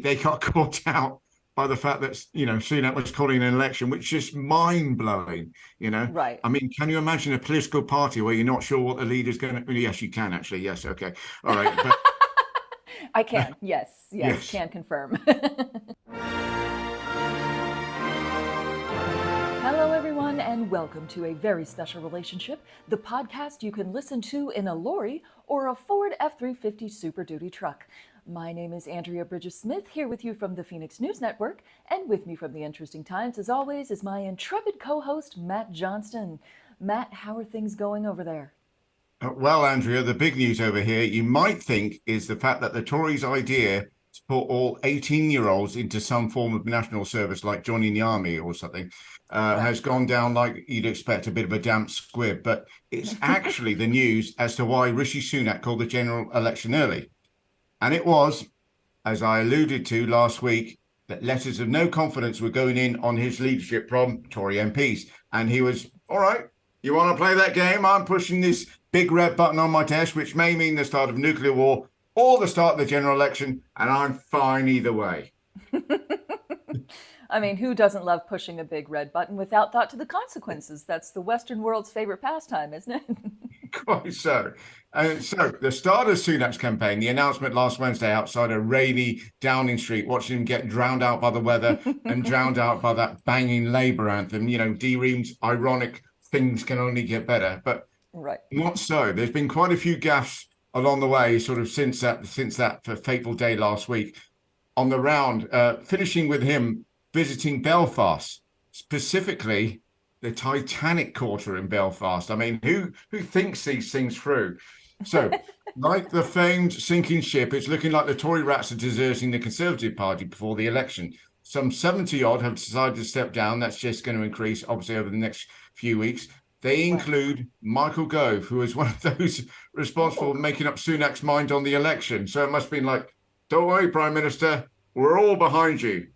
they got caught out by the fact that, Sunak was calling an election, which is mind-blowing. Right. I mean, can you imagine a political party where you're not sure what the leader's going to... Yes, you can, actually. Yes, okay. All right. But I can. Yes. Yes. yes. Can confirm. Hello, everyone, and welcome to A Very Special Relationship, the podcast you can listen to in a lorry or a Ford F-350 Super Duty truck. My name is Andrea Bridges-Smith, here with you from the Phoenix News Network, and with me from the Interesting Times, as always, is my intrepid co-host, Matt Johnston. Matt, how are things going over there? Well, Andrea, the big news over here, you might think, is the fact that the Tories' idea to put all 18-year-olds into some form of national service, like joining the army or something, has gone down like you'd expect, a bit of a damp squib. But it's actually the news as to why Rishi Sunak called the general election early. And it was, as I alluded to last week, that letters of no confidence were going in on his leadership from Tory MPs. And he was, all right, you want to play that game? I'm pushing this big red button on my desk, which may mean the start of nuclear war or the start of the general election, and I'm fine either way. I mean, who doesn't love pushing a big red button without thought to the consequences? That's the Western world's favorite pastime, isn't it? Quite so. So the start of Sunak's campaign, the announcement last Wednesday outside a rainy Downing Street, watching him get drowned out by the weather and drowned out by that banging Labour anthem, D-Ream's ironic things can only get better. But right. Not so. There's been quite a few gaffes along the way, sort of since that fateful day last week on the round, finishing with him visiting Belfast, specifically the Titanic quarter in Belfast. I mean, who thinks these things through? So, like the famed sinking ship, it's looking like the Tory rats are deserting the Conservative Party before the election. Some 70 odd have decided to step down. That's just going to increase, obviously, over the next few weeks. They include Michael Gove, who is one of those responsible for making up Sunak's mind on the election. So it must have been like, don't worry, Prime Minister, we're all behind you.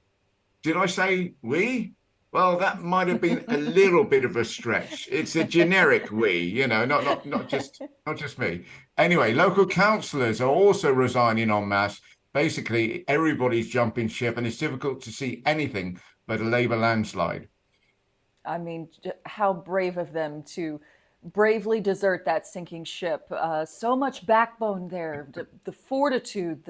Did I say we? Well, that might have been a little bit of a stretch. It's a generic we, not just me. Anyway, local councillors are also resigning en masse. Basically, everybody's jumping ship, and it's difficult to see anything but a Labour landslide. I mean, how brave of them to bravely desert that sinking ship. So much backbone there, the fortitude,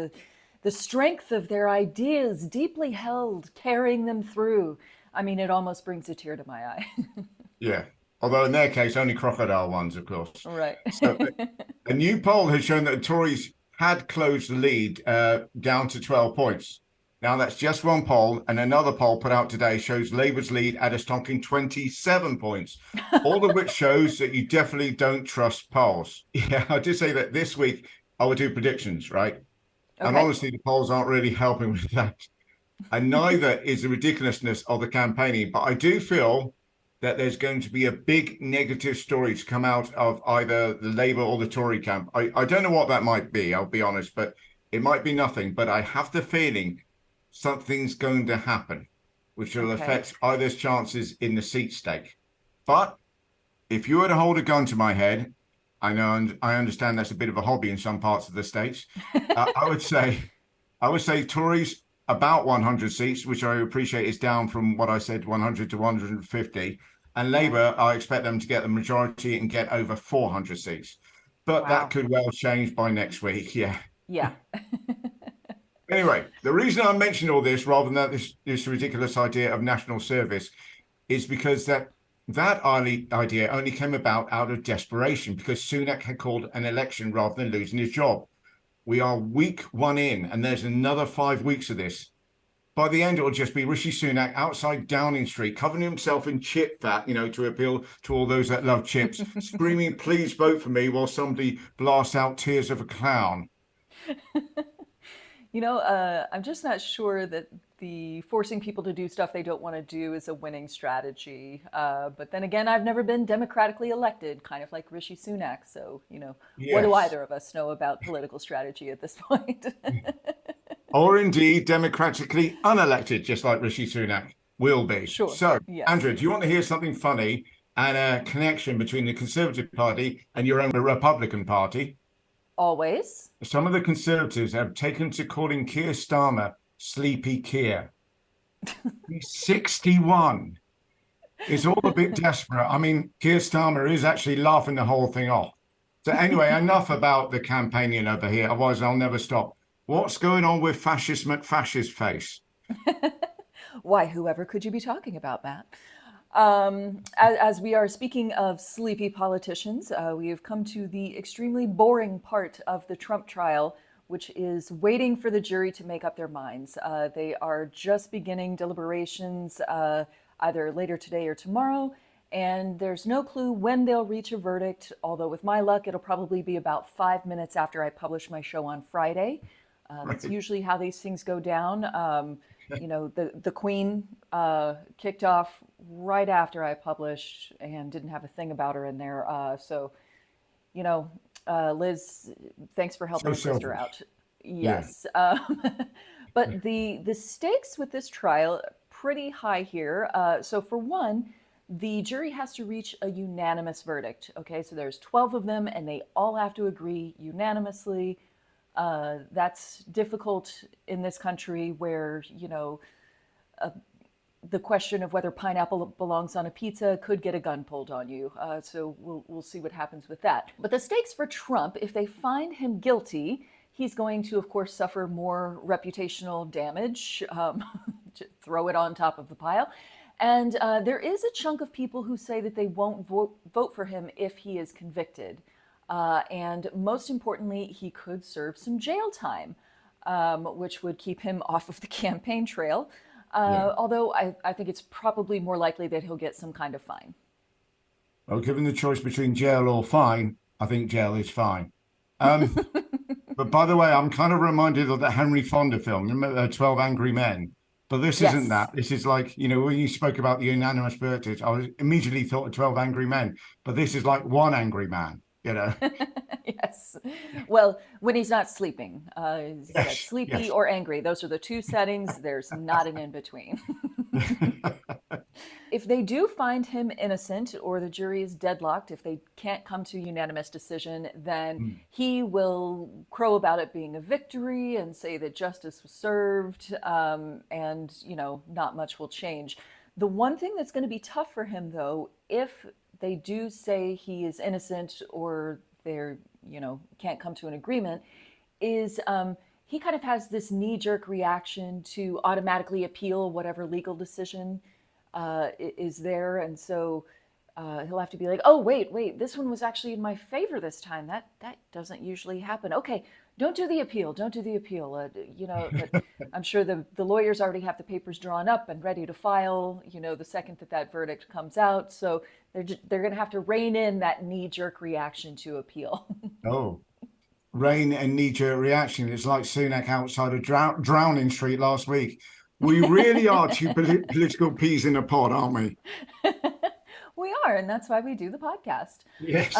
the strength of their ideas deeply held, carrying them through. I mean, it almost brings a tear to my eye. Yeah. Although in their case, only crocodile ones, of course. Right. So a new poll has shown that the Tories had closed the lead down to 12 points. Now, that's just one poll, and another poll put out today shows Labour's lead at a stonking 27 points, all of which shows that you definitely don't trust polls. Yeah, I did say that this week I would do predictions, right? Okay. And honestly, the polls aren't really helping with that. And neither is the ridiculousness of the campaigning. But I do feel that there's going to be a big negative story to come out of either the Labour or the Tory camp. I don't know what that might be, I'll be honest, but it might be nothing. But I have the feeling something's going to happen, which will affect either's chances in the seat stake. But if you were to hold a gun to my head, I know, and I understand that's a bit of a hobby in some parts of the States, I would say Tories about 100 seats, which I appreciate is down from what I said, 100 to 150. And Labour, I expect them to get the majority and get over 400 seats. But that could well change by next week. Yeah. Yeah. Anyway, the reason I mentioned all this rather than this ridiculous idea of national service is because that idea only came about out of desperation because Sunak had called an election rather than losing his job. We are week one in, and there's another 5 weeks of this. By the end, it'll just be Rishi Sunak outside Downing Street, covering himself in chip fat, to appeal to all those that love chips, screaming, please vote for me, while somebody blasts out tears of a clown. I'm just not sure that the forcing people to do stuff they don't want to do is a winning strategy. But then again, I've never been democratically elected, kind of like Rishi Sunak. So, What do either of us know about political strategy at this point? Or indeed democratically unelected, just like Rishi Sunak will be. Sure. So, yes. Andrew, do you want to hear something funny and a connection between the Conservative Party and your own Republican Party? Always. Some of the Conservatives have taken to calling Keir Starmer Sleepy Keir. He's 61. It's all a bit desperate. I mean, Keir Starmer is actually laughing the whole thing off. So anyway, enough about the campaigning over here. Otherwise, I'll never stop. What's going on with Fascist McFascist face? Why, whoever could you be talking about, Matt? As we are speaking of sleepy politicians, we have come to the extremely boring part of the Trump trial, which is waiting for the jury to make up their minds. They are just beginning deliberations either later today or tomorrow, and there's no clue when they'll reach a verdict, although with my luck, it'll probably be about 5 minutes after I publish my show on Friday. That's Right. usually how these things go down. The Queen kicked off right after I published and didn't have a thing about her in there. Liz, thanks for helping So a sister selfish. out. Yeah. Yes. But the stakes with this trial pretty high here. So for one, the jury has to reach a unanimous verdict. Okay, so there's 12 of them, and they all have to agree unanimously. That's difficult in this country where, the question of whether pineapple belongs on a pizza could get a gun pulled on you. So we'll see what happens with that. But the stakes for Trump, if they find him guilty, he's going to, of course, suffer more reputational damage. To throw it on top of the pile. And there is a chunk of people who say that they won't vote for him if he is convicted. And most importantly, he could serve some jail time, which would keep him off of the campaign trail. Yeah. Although I think it's probably more likely that he'll get some kind of fine. Well, given the choice between jail or fine, I think jail is fine. Um, but by the way, I'm kind of reminded of that Henry Fonda film, remember 12 Angry Men? But this isn't Yes. that. This is like, when you spoke about the unanimous verdict, I was immediately thought of 12 Angry Men. But this is like one angry man. Yes. Well, when he's not sleeping, he said Yes, sleepy yes. or angry. Those are the two settings. There's not an in between. If they do find him innocent or the jury is deadlocked, if they can't come to a unanimous decision, then Mm. he will crow about it being a victory and say that justice was served, and, not much will change. The one thing that's going to be tough for him, though, if they do say he is innocent or they're, can't come to an agreement, is he kind of has this knee jerk reaction to automatically appeal whatever legal decision is there. And so he'll have to be like, oh, wait, this one was actually in my favor this time. That doesn't usually happen. Okay, don't do the appeal. Don't do the appeal. But I'm sure the lawyers already have the papers drawn up and ready to file, the second that verdict comes out. So they're going to have to rein in that knee jerk reaction to appeal. Oh, rain and knee-jerk reaction. It's like Sunak outside of Drowning Street last week. We really are two political peas in a pod, aren't we? We are, and that's why we do the podcast. Yes.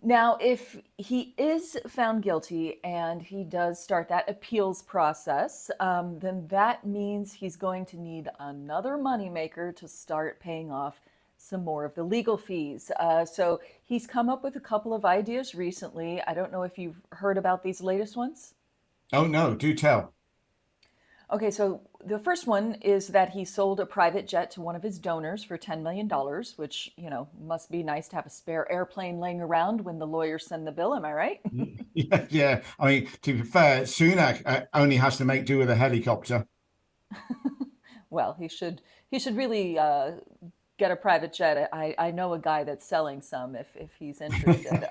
Now, if he is found guilty and he does start that appeals process, then that means he's going to need another moneymaker to start paying off some more of the legal fees. So he's come up with a couple of ideas recently. I don't know if you've heard about these latest ones. Oh, no, do tell. Okay, so the first one is that he sold a private jet to one of his donors for $10 million, which, must be nice to have a spare airplane laying around when the lawyers send the bill. Am I right? Yeah, yeah. I mean, to be fair, Sunak only has to make do with a helicopter. Well, he should really get a private jet. I know a guy that's selling some if he's interested.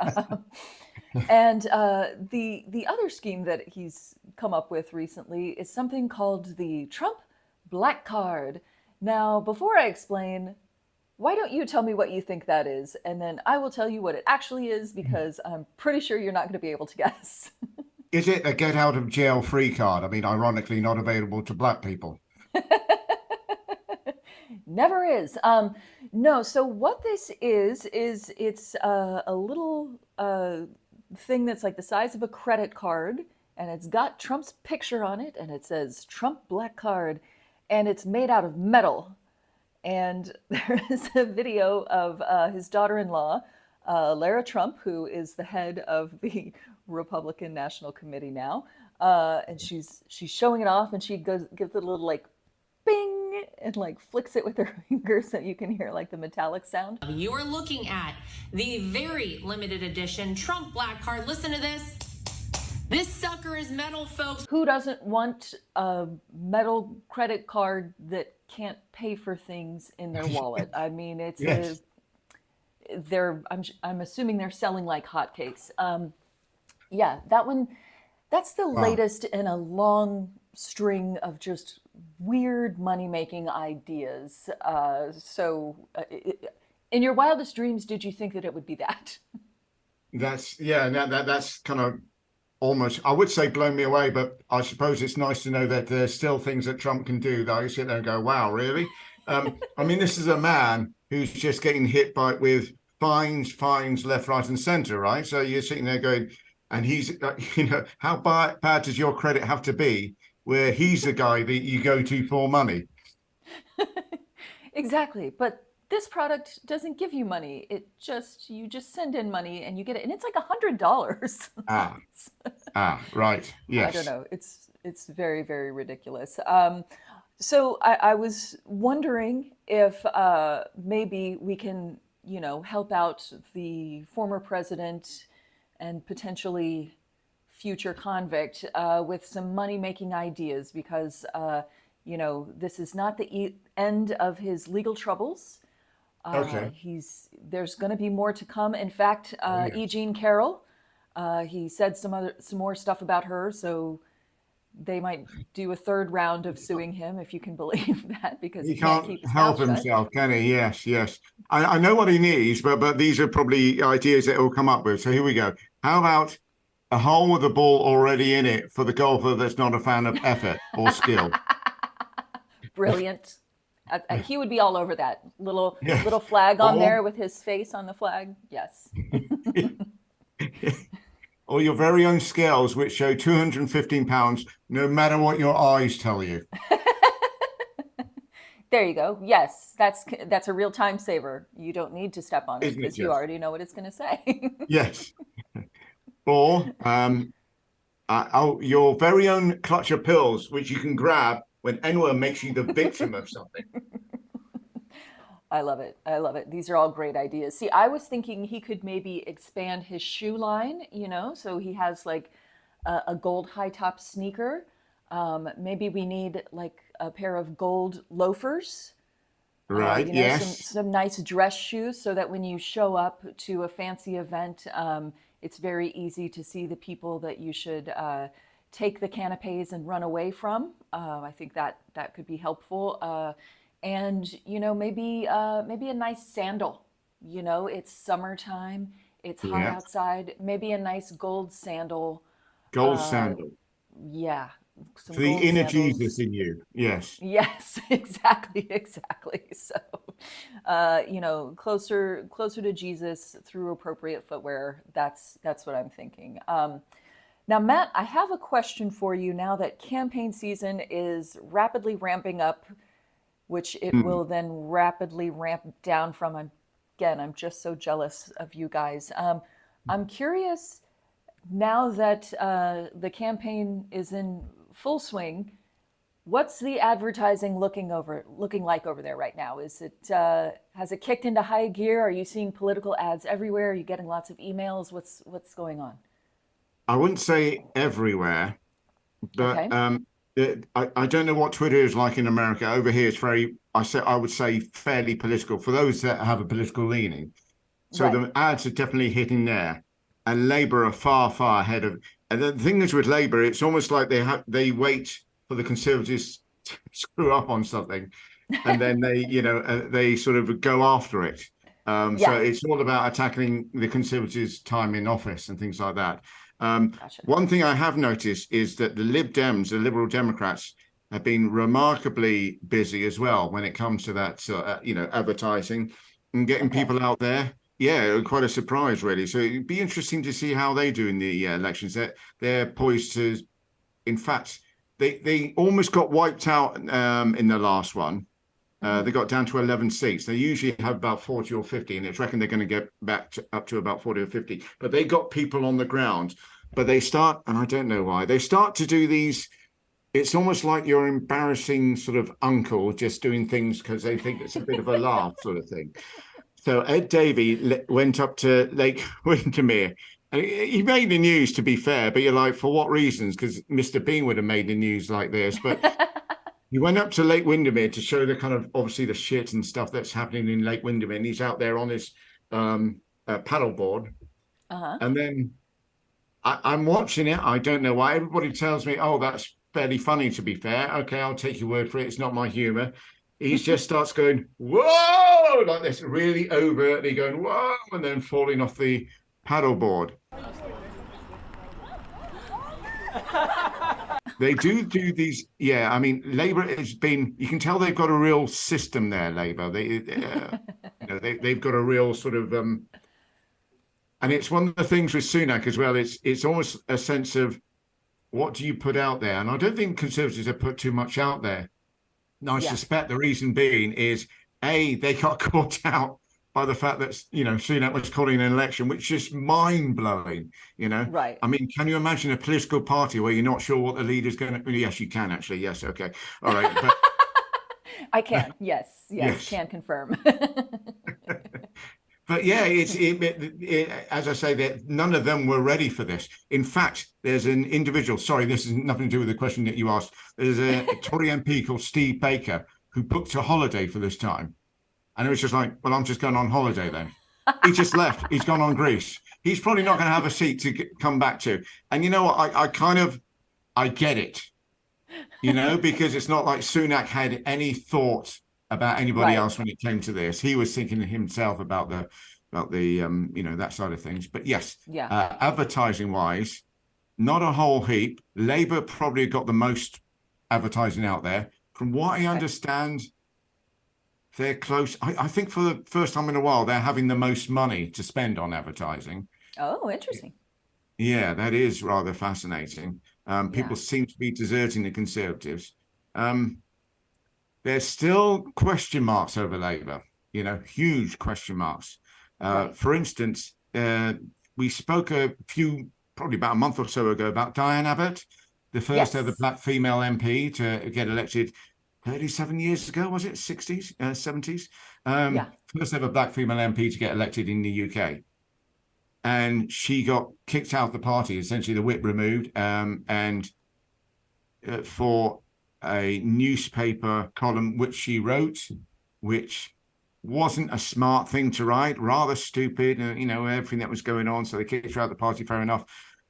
And the other scheme that he's come up with recently is something called the Trump Black Card. Now, before I explain, why don't you tell me what you think that is? And then I will tell you what it actually is because I'm pretty sure you're not going to be able to guess. Is it a get out of jail free card? I mean, ironically, not available to black people. Never is. No, so what this is it's a little thing that's like the size of a credit card, and it's got Trump's picture on it, and it says Trump Black Card, and it's made out of metal. And there is a video of his daughter-in-law, Lara Trump, who is the head of the Republican National Committee now, And she's showing it off, and she gives it a little like bing and like flicks it with her finger so you can hear like the metallic sound. You are looking at the very limited edition Trump Black Card. Listen to this. This sucker is metal, folks. Who doesn't want a metal credit card that can't pay for things in their wallet? I mean, it's Yes. I'm assuming they're selling like hotcakes. Yeah, that one. That's the Wow. latest in a long string of just weird money making ideas. In your wildest dreams, did you think that it would be that? That's that's kind of almost, I would say, blown me away, but I suppose it's nice to know that there's still things that Trump can do that I sit there and go, wow, really? I mean, this is a man who's just getting hit with fines left, right, and center, right? So you're sitting there going, and he's, how bad does your credit have to be where he's the guy that you go to for money? Exactly. But this product doesn't give you money. You just send in money and you get it, and it's like $100. Right. Yes. I don't know. It's very, very ridiculous. So I was wondering if maybe we can, help out the former president and potentially future convict with some money making ideas, because this is not the end of his legal troubles. Okay. There's going to be more to come. In fact, Yes. E. Jean Carroll, he said some more stuff about her, so they might do a third round of suing him, if you can believe that, because He he can't can't keep his help mouth shut. himself, can he? Yes, yes. I know what he needs, but these are probably ideas that he'll come up with. So here we go. How about a hole with a ball already in it for the golfer that's not a fan of effort or skill? Brilliant. He would be all over that little Yes. little flag on Or- there with his face on the flag. Yes. Or your very own scales, which show 215 pounds, no matter what your eyes tell you. There you go. Yes, that's a real time saver. You don't need to step on it Isn't it because you just? already know what it's going to say. Yes. Or your very own clutch of pills, which you can grab when anyone makes you the victim of something. I love it. I love it. These are all great ideas. See, I was thinking he could maybe expand his shoe line, so he has like a gold high top sneaker. Maybe we need like a pair of gold loafers, Right. Yes. some nice dress shoes, so that when you show up to a fancy event, it's very easy to see the people that you should take the canapes and run away from. I think that could be helpful. And maybe a nice sandal. It's summertime, it's hot Yeah. outside. Maybe a nice gold sandal. Gold sandal. Yeah, some For the gold inner sandals. Jesus in you. Yes. Yes, exactly. So, closer to Jesus through appropriate footwear. That's what I'm thinking. Now, Matt, I have a question for you now that campaign season is rapidly ramping up, which it will then rapidly ramp down from. I'm just so jealous of you guys. I'm curious, now that the campaign is in full swing, what's the advertising looking like over there right now? Has it kicked into high gear? Are you seeing political ads everywhere? Are you getting lots of emails? What's going on? I wouldn't say everywhere, but Okay. I don't know what Twitter is like in America. Over here, it's I would say fairly political for those that have a political leaning. So Right. the ads are definitely hitting there, and Labour are far ahead of. And the thing is with Labour, it's almost like they wait for the Conservatives to screw up on something, and then they sort of go after it. So Yeah. it's all about attacking the Conservatives' time in office and things like that. Gotcha. One thing I have noticed is that the Lib Dems, the Liberal Democrats, have been remarkably busy as well when it comes to that, advertising and getting Okay. people out there. Yeah, quite a surprise, really. So it'd be interesting to see how they do in the elections. They're poised to, in fact, they almost got wiped out in the last one. They got down to 11 seats. They usually have about 40 or 50, and it's reckoned they're going to get up to about 40 or 50. But they got people on the ground but they start, and I don't know why, they start to do these. It's almost like your embarrassing sort of uncle just doing things because they think it's a bit of a laugh sort of thing. So Ed Davey went up to Lake Windermere. And he made the news, to be fair, but you're like, for what reasons? Because Mr. Bean would have made the news like this. But he went up to Lake Windermere to show the kind of, obviously, the shit and stuff that's happening in Lake Windermere. And he's out there on his paddleboard. Uh-huh. And then I'm watching it. I don't know why. Everybody tells me, oh, that's fairly funny, to be fair. Okay, I'll take your word for it. It's not my humor. He just starts going, whoa, like this, really overtly going, whoa, and then falling off the paddleboard. They do these. Yeah, I mean, Labour has been, you can tell they've got a real system there, Labour. They've got a real sort of, and it's one of the things with Sunak as well. It's almost a sense of, what do you put out there? And I don't think Conservatives have put too much out there. And I suspect the reason being is, A, they got caught out by the fact that, Sunak was calling an election, which is mind-blowing, Right. I mean, can you imagine a political party where you're not sure what the leader's going to... Yes, you can, actually. Yes, okay. All right. But... I can. Yes, can confirm. But yeah, as I say, that none of them were ready for this. In fact, there's an individual, sorry, this has nothing to do with the question that you asked. There's a Tory MP called Steve Baker who booked a holiday for this time. And it was just like, well, I'm just going on holiday then. He just left. He's gone on Greece. He's probably not going to have a seat to come back to. And you know what? I get it, because it's not like Sunak had any thought about anybody else when it came to this. He was thinking himself about the that side of things. But yes, advertising wise, not a whole heap. Labour probably got the most advertising out there. From what I understand, they're close. I think for the first time in a while, they're having the most money to spend on advertising. Oh, interesting. Yeah, that is rather fascinating. People seem to be deserting the Conservatives. There's still question marks over Labour, huge question marks. For instance, we spoke probably about a month or so ago, about Diane Abbott, the first ever black female MP to get elected 37 years ago, was it? 60s, 70s? First ever black female MP to get elected in the UK. And she got kicked out of the party, essentially the whip removed, and for a newspaper column which she wrote, which wasn't a smart thing to write, rather stupid, everything that was going on. So they kicked her out of the party, fair enough.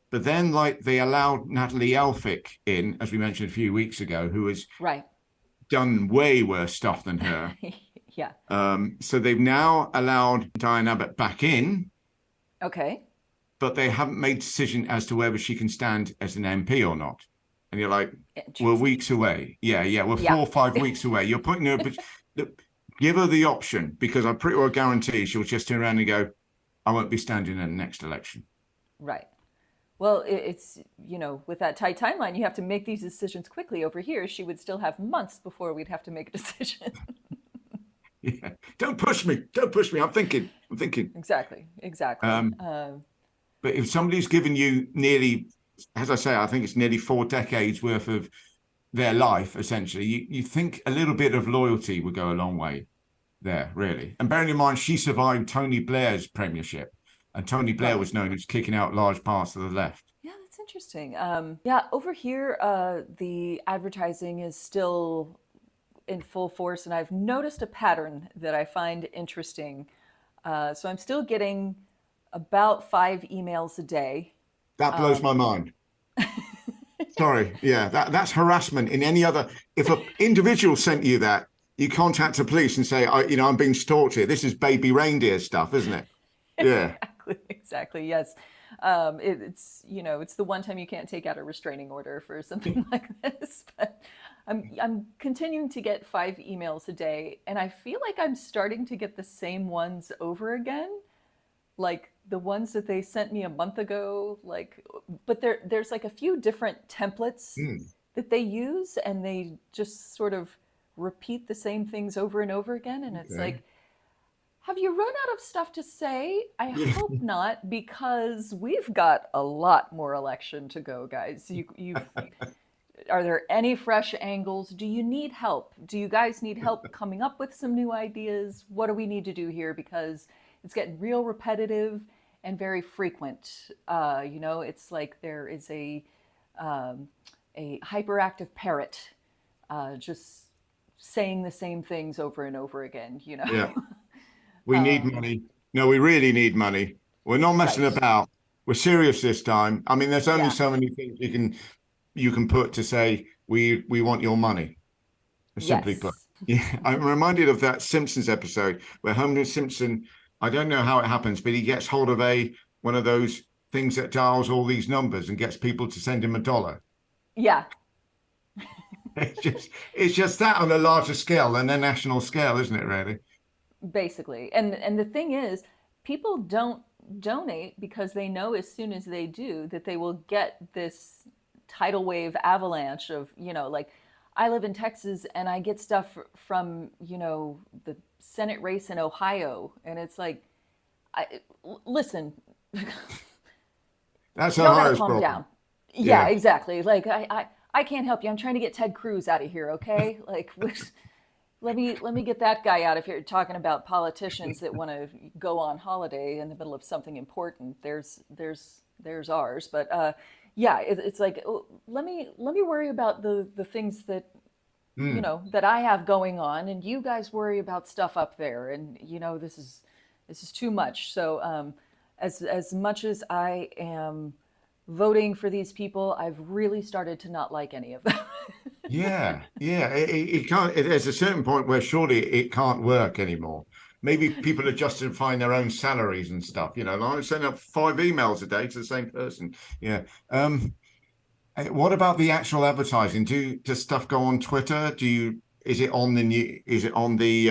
But then, they allowed Natalie Elphicke in, as we mentioned a few weeks ago, who has done way worse stuff than her. So they've now allowed Diane Abbott back in. Okay. But they haven't made a decision as to whether she can stand as an MP or not. And you're like, we're weeks away. Yeah, we're 4 or 5 weeks away. You're putting her, give her the option, because I pretty well guarantee she'll just turn around and go, I won't be standing in the next election. Right. Well, it's, with that tight timeline, you have to make these decisions quickly. Over here, she would still have months before we'd have to make a decision. Yeah. Don't push me. I'm thinking. Exactly. But if somebody's given you nearly, as I say, I think it's nearly 4 decades worth of their life, essentially, you think a little bit of loyalty would go a long way there, really. And bearing in mind, she survived Tony Blair's premiership, and Tony Blair was known as kicking out large parts of the left. Yeah, that's interesting. Over here, the advertising is still in full force, and I've noticed a pattern that I find interesting. So I'm still getting about 5 emails a day. That blows my mind. Sorry. Yeah, that's harassment. In any other, if an individual sent you that, you contact the police and say, I'm being stalked here. This is baby reindeer stuff, isn't it? Yeah. Exactly. Yes. It's the one time you can't take out a restraining order for something like this. But I'm continuing to get 5 emails a day, and I feel like I'm starting to get the same ones over again. Like the ones that they sent me a month ago, but there's a few different templates that they use, and they just sort of repeat the same things over and over again. And it's Have you run out of stuff to say? I Yeah. hope not, because we've got a lot more election to go, guys. You've Are there any fresh angles? Do you need help? Do you guys need help coming up with some new ideas? What do we need to do here? Because it's getting real repetitive and very frequent. It's like there is a hyperactive parrot just saying the same things over and over again. Yeah. We need money. No, we really need money. We're not messing Right. about. We're serious this time. I mean, there's only Yeah. so many things you can put to say we want your money. Simply put. Yes. Yeah, I'm reminded of that Simpsons episode where Homer Simpson, I don't know how it happens, but he gets hold of one of those things that dials all these numbers and gets people to send him $1. Yeah. It's just that on a larger scale than a national scale, isn't it, really? Basically. And the thing is, people don't donate because they know as soon as they do that they will get this tidal wave avalanche of, like I live in Texas and I get stuff from, the Senate race in Ohio, and it's like listen, That's y'all got to Ohio's calm problem. down. Yeah, Yeah. exactly. Like I can't help you. I'm trying to get Ted Cruz out of here, okay? Like let me get that guy out of here talking about politicians that want to go on holiday in the middle of something important. There's ours, but yeah, it's like, oh, let me worry about the things that Mm. that I have going on, and you guys worry about stuff up there, and this is too much. So as much as I am voting for these people, I've really started to not like any of them. Yeah, yeah. It can't. There's a certain point where surely it can't work anymore. Maybe people are justifying their own salaries and stuff. Like I send up 5 emails a day to the same person. Yeah. What about the actual advertising? Does stuff go on Twitter? Is it on the new? Is it on the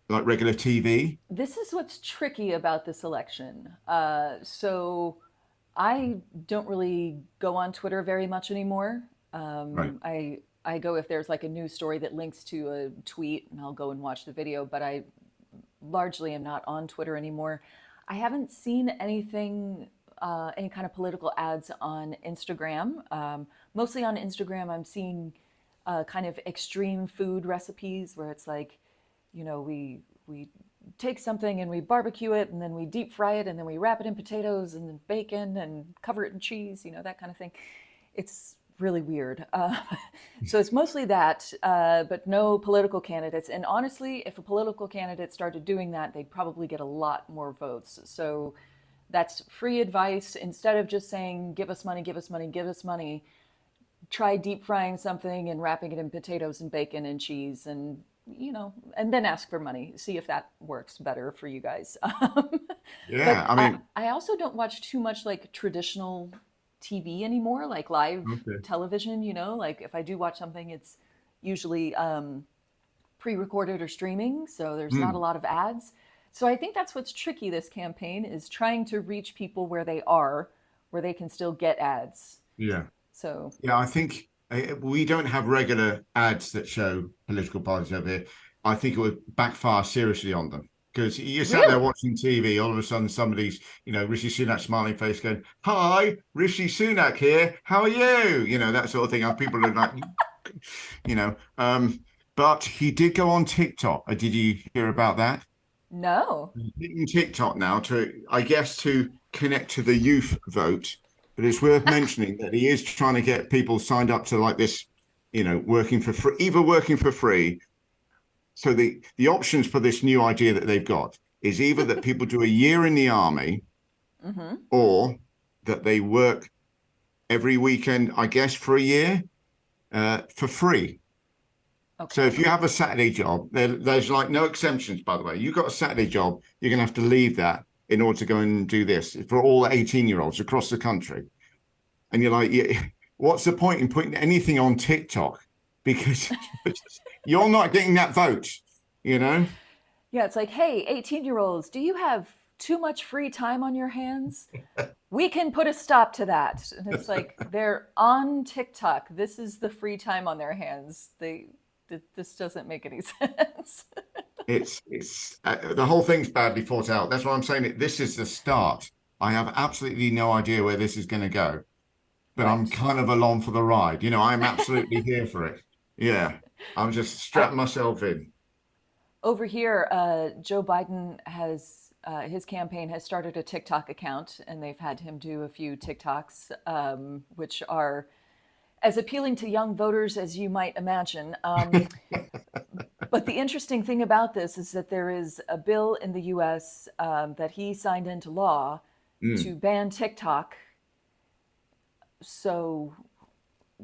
like regular TV? This is what's tricky about this election. So I don't really go on Twitter very much anymore. Right. I go if there's like a news story that links to a tweet, and I'll go and watch the video. But I largely am not on Twitter anymore. I haven't seen anything, any kind of political ads on Instagram. Mostly on Instagram, I'm seeing kind of extreme food recipes where it's like, we take something and we barbecue it, and then we deep fry it, and then we wrap it in potatoes and bacon and cover it in cheese, that kind of thing. It's really weird. So it's mostly that, but no political candidates. And honestly, if a political candidate started doing that, they'd probably get a lot more votes. So that's free advice. Instead of just saying, give us money, give us money, give us money, try deep frying something and wrapping it in potatoes and bacon and cheese, and and then ask for money. See if that works better for you guys. Yeah. But I mean, I also don't watch too much like traditional TV anymore, like live okay. television. Like if I do watch something, it's usually pre-recorded or streaming, so there's not a Hmm. lot of ads. So I think that's what's tricky this campaign is trying to reach people where they are, where they can still get ads. Yeah. So Yeah, I think we don't have regular ads that show political parties over here. I think it would backfire seriously on them because you're sat there really, watching TV, all of a sudden somebody's, Rishi Sunak smiling face going, "Hi, Rishi Sunak here. How are you?" That sort of thing. And people are like, you know, um, but he did go on TikTok. Did you hear about that? no. He's hitting TikTok now I guess, to connect to the youth vote. But it's worth mentioning that he is trying to get people signed up to like this, working for free, either working for free. So the options for this new idea that they've got is either that people do a year in the army Mm-hmm. or that they work every weekend, I guess, for a year for free. So if Okay. you have a Saturday job, there's like no exemptions, by the way. You've got a Saturday job, you're going to have to leave that in order to go and do this for all 18-year-olds across the country. And you're like, yeah, what's the point in putting anything on TikTok? Because you're not getting that vote, you know? Yeah, it's like, hey, 18-year-olds, do you have too much free time on your hands? We can put a stop to that. And it's like they're on TikTok. This is the free time on their hands. This doesn't make any sense. It's the whole thing's badly thought out. That's why I'm saying it. This is the start. I have absolutely no idea where this is going to go, but I'm Right. kind of along for the ride. You know, I'm absolutely here for it. Yeah, I'm just strapping myself in. Over here, Joe Biden has his campaign has started a TikTok account, and they've had him do a few TikToks, which are as appealing to young voters as you might imagine. But the interesting thing about this is that there is a bill in the U.S. That he signed into law to Mm, ban TikTok. So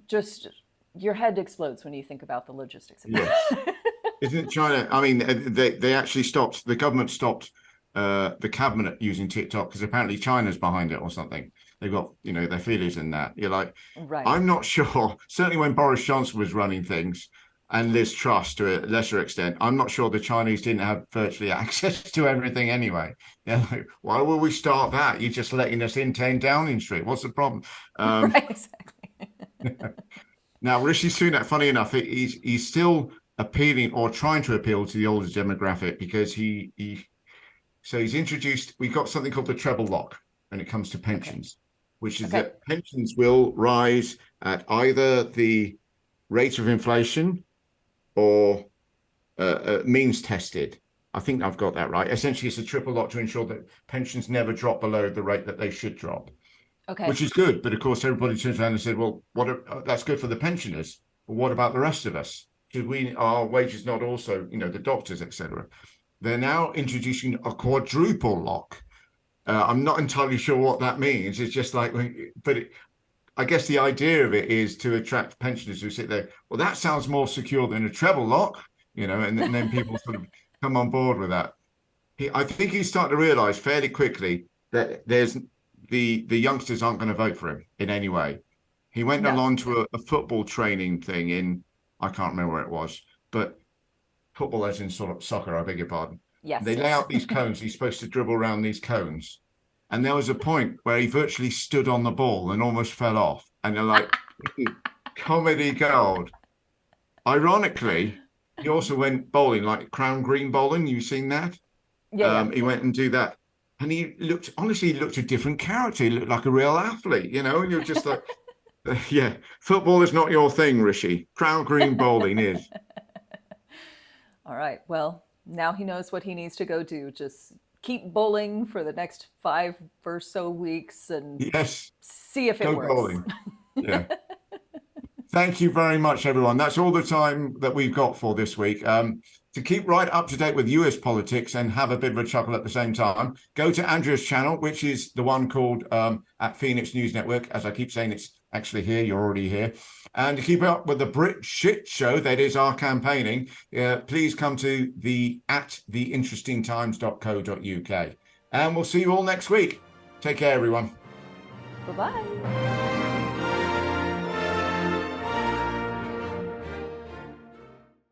just your head explodes when you think about the logistics of yes. that. Isn't China? I mean, they actually stopped. The government stopped the cabinet using TikTok because apparently China's behind it or something. They've got their feelers in that. You're like, Right. I'm not sure. Certainly when Boris Johnson was running things and Liz Truss to a lesser extent, I'm not sure the Chinese didn't have virtually access to everything anyway. They're like, why will we start that? You're just letting us in 10 Downing Street. What's the problem? Right. Exactly. Now, Rishi Sunak, funny enough, he's still appealing or trying to appeal to the older demographic because he's introduced. We've got something called the treble lock when it comes to Okay. pensions, which is Okay. that pensions will rise at either the rate of inflation or means tested. I think I've got that right. Essentially, it's a triple lock to ensure that pensions never drop below the rate that they should drop, Okay. which is good. But of course, everybody turns around and said, "Well, that's good for the pensioners, but what about the rest of us? Should our wages not also, the doctors, etc." They're now introducing a quadruple lock. I'm not entirely sure what that means. It's just like, I guess the idea of it is to attract pensioners who sit there. Well, that sounds more secure than a treble lock, and then people sort of come on board with that. I think he's starting to realize fairly quickly that there's the youngsters aren't going to vote for him in any way. He went No. along to a football training thing I can't remember where it was, but football as in sort of soccer, I beg your pardon. Yes. They lay Yes. out these cones. He's supposed to dribble around these cones. And there was a point where he virtually stood on the ball and almost fell off. And they're like, comedy gold. Ironically, he also went bowling, like crown green bowling. You've seen that? Yeah. Yeah. He went and do that. And he looked a different character. He looked like a real athlete, and you're just like, yeah, football is not your thing, Rishi. Crown green bowling is. All right. Well, now he knows what he needs to go do. Just keep bowling for the next 5 or so weeks and Yes, see if it go works. bowling. Yeah. Thank you very much, everyone. That's all the time that we've got for this week. To keep right up to date with US politics and have a bit of a chuckle at the same time, go to Andrea's channel, which is the one called at Phoenix News Network. As I keep saying, it's actually here. You're already here. And to keep up with the Brit shit show that is our campaigning, please come to at theinterestingtimes.co.uk. And we'll see you all next week. Take care, everyone. Bye bye.